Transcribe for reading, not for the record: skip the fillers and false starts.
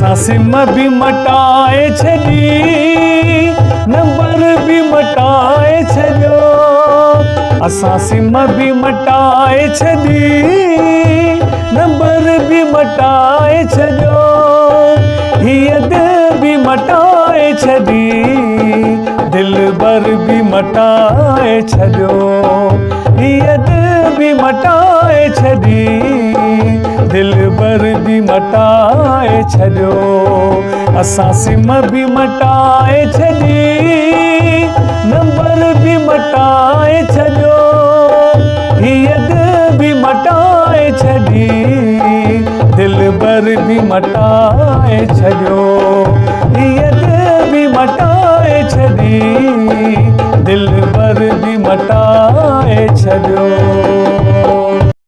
असां सिम बि मटाए छॾी, नंबर बि मटाए छॾियो। असां सिम बि मटाए छॾी, नंबर बि मटाए छॾियो। हीअ दिल बि मटाए छॾी, दिलबर बि मटाए छॾियो। हीअ दिल बि मटाए छॾी, दिलबर बि मटाए छॾियो। असां सिम बि मटाए छॾी, नंबर बि मटाए छॾियो। हीअ दिल बि मटाए छॾी, दिलबर बि मटाए छॾियो। हीअ दिल बि मटाए छॾी, दिलबर बि मटाए छॾियो।